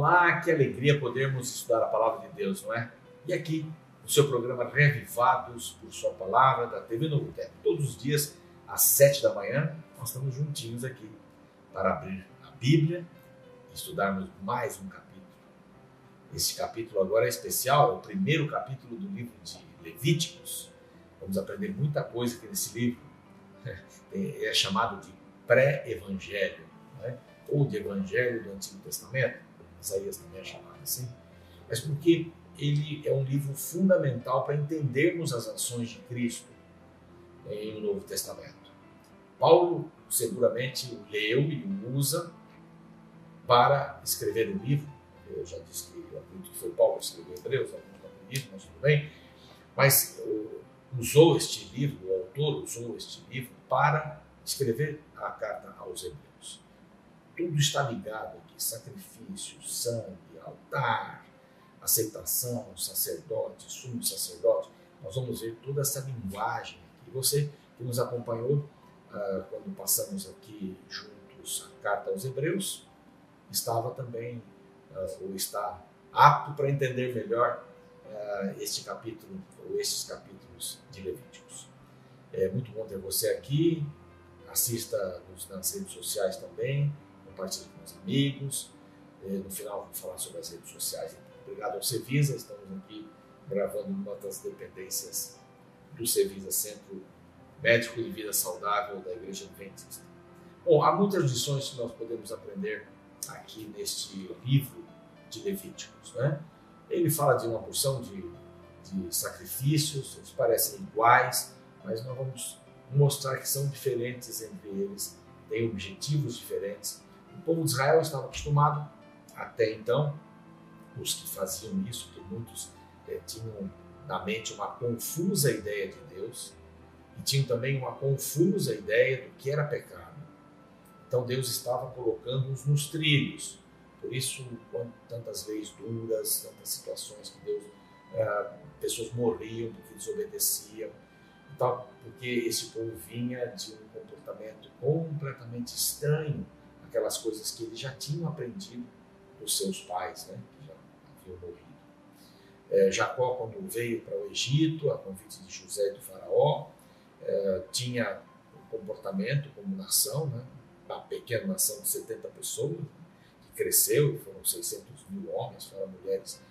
Olá, que alegria podermos estudar a Palavra de Deus, não é? E aqui, no seu programa Revivados por Sua Palavra, da TV Novo Tempo. Todos os dias, às 7 da manhã, nós estamos juntinhos aqui para abrir a Bíblia e estudarmos mais um capítulo. Esse capítulo agora é especial, é o primeiro capítulo do livro de Levíticos. Vamos aprender muita coisa aqui nesse livro. É chamado de pré-evangelho, não é? Ou de Evangelho do Antigo Testamento. Isaías também é chamado assim. Mas porque ele é um livro fundamental para entendermos as ações de Cristo em o Novo Testamento. Paulo seguramente o leu e o usa para escrever o livro. Eu já disse que eu acredito que foi Paulo que escreveu Hebreus, alguns não acreditam, mas tudo bem. Mas usou este livro, o autor usou este livro para escrever a carta aos Hebreus. Tudo está ligado aqui: sacrifício, sangue, altar, aceitação, sacerdote, sumo sacerdote. Nós vamos ver toda essa linguagem aqui. Você que nos acompanhou quando passamos aqui juntos a carta aos Hebreus, estava também, ou está apto para entender melhor este capítulo, ou estes capítulos de Levíticos. É muito bom ter você aqui. Assista-nos nas redes sociais também, compartilhe com os amigos. No final vou falar sobre as redes sociais. Obrigado ao Cevisa, estamos aqui gravando uma das dependências do Cevisa, Centro Médico de Vida Saudável da Igreja Adventista. Bom, há muitas lições que nós podemos aprender aqui neste livro de Levíticos, né? Ele fala de uma porção de sacrifícios, eles parecem iguais, mas nós vamos mostrar que são diferentes entre eles, têm objetivos diferentes. O povo de Israel estava acostumado, até então, os que faziam isso, que muitos tinham na mente uma confusa ideia de Deus e tinham também uma confusa ideia do que era pecado. Então Deus estava colocando-os nos trilhos. Por isso, tantas leis duras, tantas situações que Deus, pessoas morriam porque desobedeciam. Então, porque esse povo vinha de um comportamento completamente estranho, aquelas coisas que eles já tinham aprendido dos seus pais, né, que já haviam morrido. Jacó, quando veio para o Egito, a convite de José e do faraó, tinha um comportamento como nação, né, uma pequena nação de 70 pessoas, que cresceu, foram 600 mil homens, fora mulheres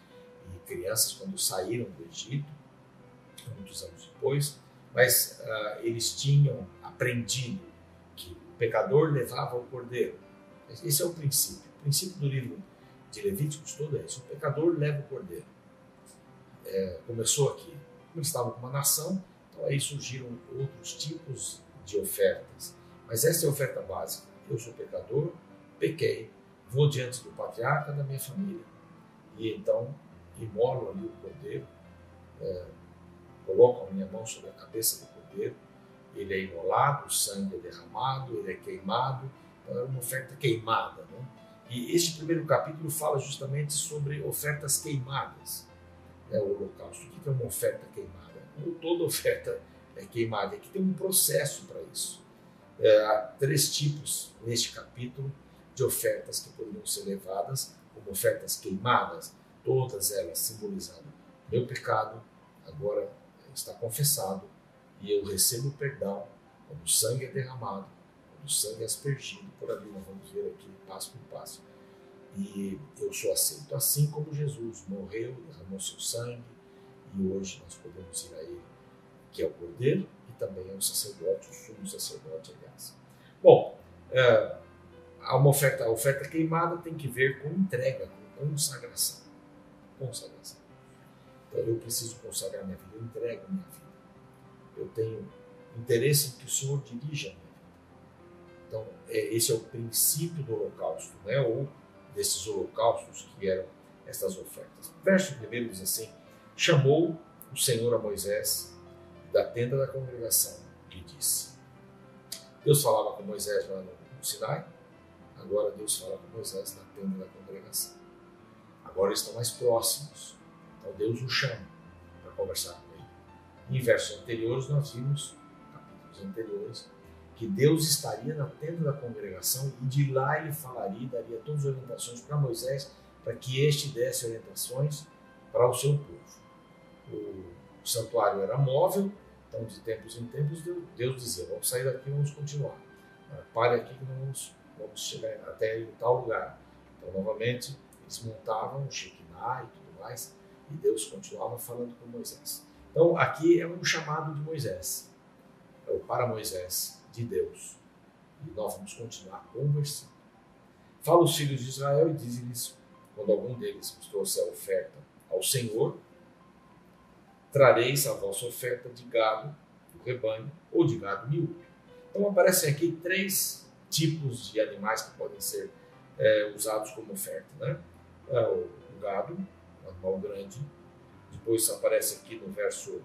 e crianças, quando saíram do Egito, muitos anos depois. Mas eles tinham aprendido que o pecador levava o cordeiro. Esse é o princípio. O princípio do livro de Levíticos todo é isso: o pecador leva o cordeiro. Começou aqui. Como eles estavam com uma nação, então aí surgiram outros tipos de ofertas. Mas essa é a oferta básica. Eu sou pecador, pequei, vou diante do patriarca da minha família e então imolo ali o cordeiro, coloco a minha mão sobre a cabeça do cordeiro, ele é imolado, o sangue é derramado, ele é queimado. Então é uma oferta queimada, né? E este primeiro capítulo fala justamente sobre ofertas queimadas, o holocausto. O que é uma oferta queimada? Como toda oferta é queimada, aqui tem um processo para isso. Há 3 tipos neste capítulo de ofertas que poderiam ser levadas como ofertas queimadas, todas elas simbolizando meu pecado, agora está confessado, e eu recebo o perdão quando o sangue é derramado, quando o sangue é aspergido por ali. Nós vamos ver aqui passo por passo. E eu sou aceito, assim como Jesus morreu, derramou seu sangue, e hoje nós podemos ir a ele, que é o cordeiro, e também é o sacerdote, o sumo sacerdote, aliás. Bom, a oferta queimada tem que ver com entrega, com consagração. Consagração. Então eu preciso consagrar minha vida, eu entrego minha vida. Eu tenho interesse em que o Senhor dirija a minha vida. Então esse é o princípio do holocausto, né? Ou desses holocaustos que eram estas ofertas. O verso 1 diz assim: chamou o Senhor a Moisés da tenda da congregação e disse. Deus falava com Moisés lá no Sinai, agora Deus fala com Moisés na tenda da congregação. Agora eles estão mais próximos. Então Deus o chama para conversar com ele. Em versos anteriores nós vimos, capítulos anteriores, que Deus estaria na tenda da congregação e de lá ele falaria e daria todas as orientações para Moisés para que este desse orientações para o seu povo. O santuário era móvel, então de tempos em tempos Deus dizia, vamos sair daqui e vamos continuar. Pare aqui que nós vamos chegar até em tal lugar. Então novamente eles montavam o Shekinah e tudo mais, e Deus continuava falando com Moisés. Então aqui é um chamado de Moisés, para Moisés, de Deus. E nós vamos continuar conversando. Fala os filhos de Israel e diz-lhes, quando algum deles vos trouxer a oferta ao Senhor, trareis a vossa oferta de gado do rebanho ou de gado miúdo. Então aparecem aqui 3 tipos de animais que podem ser usados como oferta, né? O gado, um animal grande. Depois aparece aqui no verso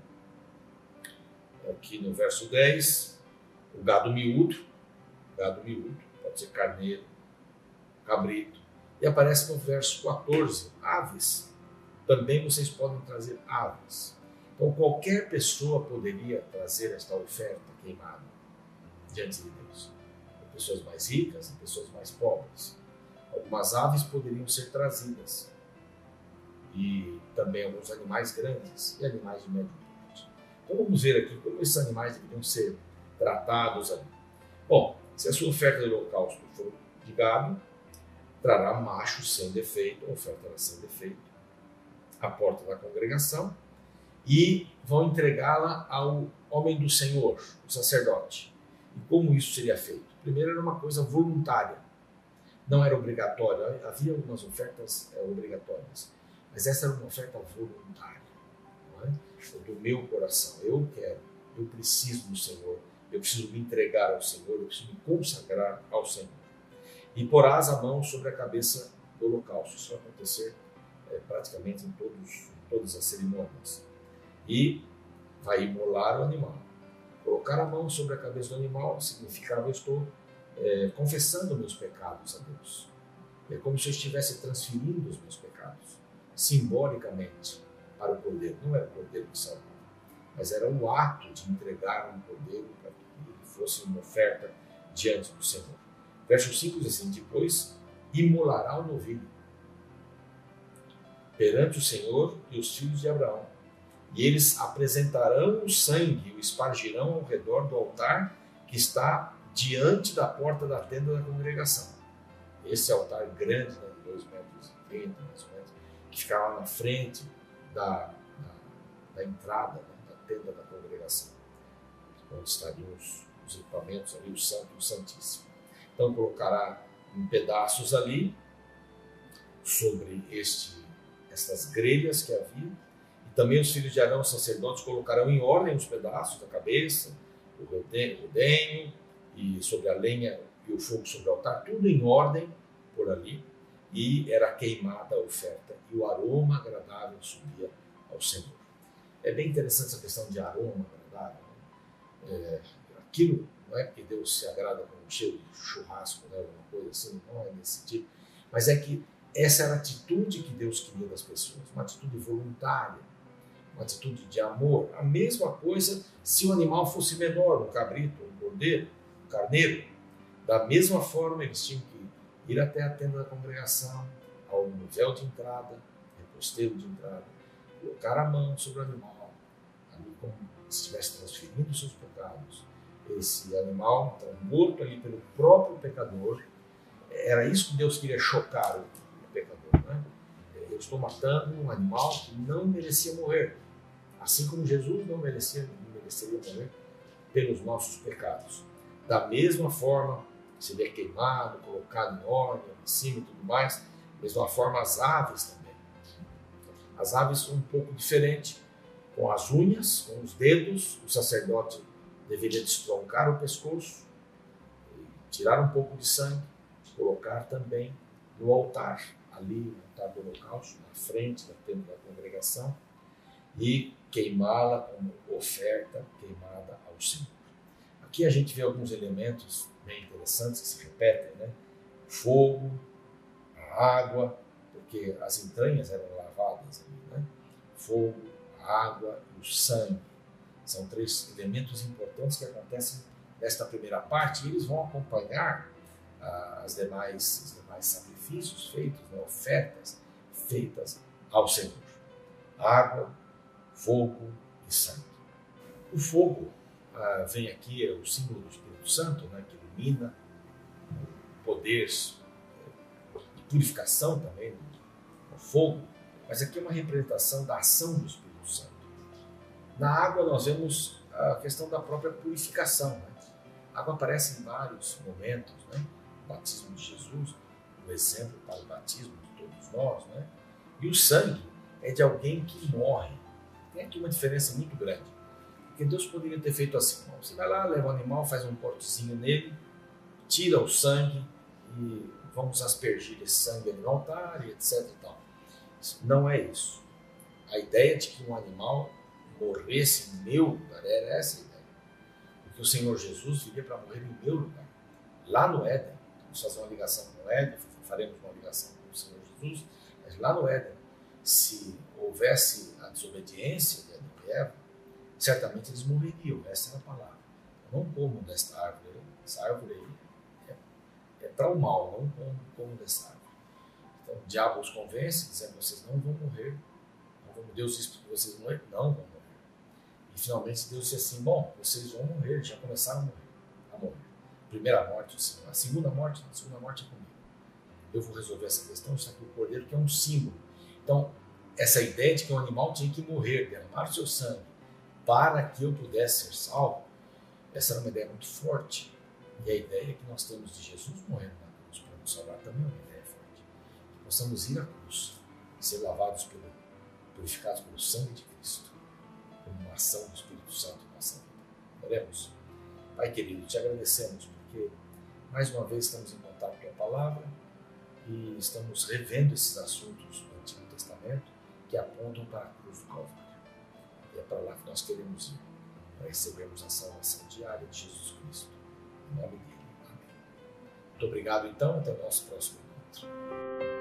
10, o gado miúdo, pode ser carneiro, cabrito. E aparece no verso 14, aves. Também vocês podem trazer aves. Então qualquer pessoa poderia trazer esta oferta queimada diante de Deus. Pessoas mais ricas e pessoas mais pobres. Algumas aves poderiam ser trazidas. E também alguns animais grandes e animais de médio porte. Então vamos ver aqui como esses animais deveriam ser tratados ali. Bom, se a sua oferta de holocausto for de gado, trará macho sem defeito, a oferta era sem defeito, à porta da congregação, e vão entregá-la ao homem do Senhor, o sacerdote. E como isso seria feito? Primeiro era uma coisa voluntária, não era obrigatória. Havia algumas ofertas obrigatórias, mas essa era uma oferta voluntária, não é? Do meu coração, eu quero, eu preciso do Senhor, eu preciso me entregar ao Senhor, eu preciso me consagrar ao Senhor. E porás a mão sobre a cabeça do holocausto. Isso vai acontecer praticamente em todas as cerimônias. E vai imolar o animal. Colocar a mão sobre a cabeça do animal significava eu estou confessando meus pecados a Deus. É como se eu estivesse transferindo os meus pecados, simbolicamente, para o cordeiro. Não era o cordeiro que salvava, mas era o ato de entregar um cordeiro para que ele fosse uma oferta diante do Senhor. Verso 5 diz assim, depois imolará o novilho perante o Senhor e os filhos de Abraão, e eles apresentarão o sangue e o espargirão ao redor do altar que está diante da porta da tenda da congregação. Esse altar grande, né, de 2,30 metros, mais ou menos, que ficava na frente da entrada, né, da tenda da congregação, onde estariam os equipamentos ali, o santo e o santíssimo. Então colocará em pedaços ali, sobre estas grelhas que havia, e também os filhos de Arão, os sacerdotes, colocarão em ordem os pedaços da cabeça, o rodenho, e sobre a lenha e o fogo sobre o altar, tudo em ordem por ali, e era queimada a oferta, e o aroma agradável subia ao Senhor. É bem interessante essa questão de aroma agradável. Aquilo não é porque Deus se agrada com um cheiro de churrasco, né, alguma coisa assim, não é nesse tipo, mas é que essa era a atitude que Deus queria das pessoas, uma atitude voluntária, uma atitude de amor. A mesma coisa se o animal fosse menor, um cabrito, um cordeiro, um carneiro. Da mesma forma, eles tinham que ir até a tenda da congregação, ao véu de entrada, reposteiro de entrada, colocar a mão sobre o animal, ali como se estivesse transferindo os seus pecados. Esse animal, então, morto ali pelo próprio pecador, era isso que Deus queria chocar o pecador, né? Eu estou matando um animal que não merecia morrer, assim como Jesus não mereceria morrer pelos nossos pecados. Da mesma forma, seria queimado, colocado em ordem, em cima e tudo mais. Da mesma forma, as aves também. As aves são um pouco diferentes, com as unhas, com os dedos. O sacerdote deveria destroncar o pescoço, tirar um pouco de sangue, colocar também no altar, ali no altar do holocausto, na frente da tenda da congregação, e queimá-la como oferta queimada ao Senhor. Aqui a gente vê alguns elementos bem interessantes que se repetem, né? O fogo, a água, porque as entranhas eram lavadas ali, né? O fogo, a água e o sangue. São 3 elementos importantes que acontecem nesta primeira parte, e eles vão acompanhar os demais sacrifícios feitos, né, ofertas feitas ao Senhor: água, fogo e sangue. O fogo vem aqui, é o símbolo do Espírito Santo, né, que ilumina, o poder de purificação também no fogo, mas aqui é uma representação da ação do Espírito Santo. Na água nós vemos a questão da própria purificação, né? A água aparece em vários momentos, né? O batismo de Jesus, o exemplo para o batismo de todos nós, né? E o sangue é de alguém que morre. Tem aqui uma diferença muito grande, porque Deus poderia ter feito assim: você vai lá, leva o animal, faz um cortezinho nele, tira o sangue e vamos aspergir esse sangue ali no altar e etc. E tal. Não é isso. A ideia de que um animal morresse em meu lugar era essa a ideia. Porque o Senhor Jesus viria para morrer em meu lugar. Lá no Éden, vamos fazer uma ligação com o Éden, faremos uma ligação com o Senhor Jesus, mas lá no Éden, se houvesse a desobediência de Adão e Eva, certamente eles morreriam. Essa era a palavra: não comam desta árvore. Essa árvore aí é para o mal, não comam desta árvore. Então o diabo os convence, dizendo: vocês não vão morrer. Deus disse que vocês não vão morrer. E finalmente Deus disse assim: bom, vocês vão morrer, já começaram a morrer. Primeira morte, a segunda morte é comigo. Eu vou resolver essa questão. Está aqui o cordeiro, que é um símbolo. Então, essa ideia de que um animal tinha que morrer, derramar o seu sangue, para que eu pudesse ser salvo, essa era uma ideia muito forte. E a ideia que nós temos de Jesus morrendo na cruz para nos salvar também é uma ideia forte. Que possamos ir à cruz, ser purificados pelo sangue de Cristo, como uma ação do Espírito Santo em nossa vida. Oremos. Pai querido, te agradecemos porque mais uma vez estamos em contato com a palavra e estamos revendo esses assuntos do Antigo Testamento que apontam para a cruz do Calvário. E é para lá que nós queremos ir, para recebermos a salvação diária de Jesus Cristo. Em nome dele. Amém. Muito obrigado, então. Até o nosso próximo encontro.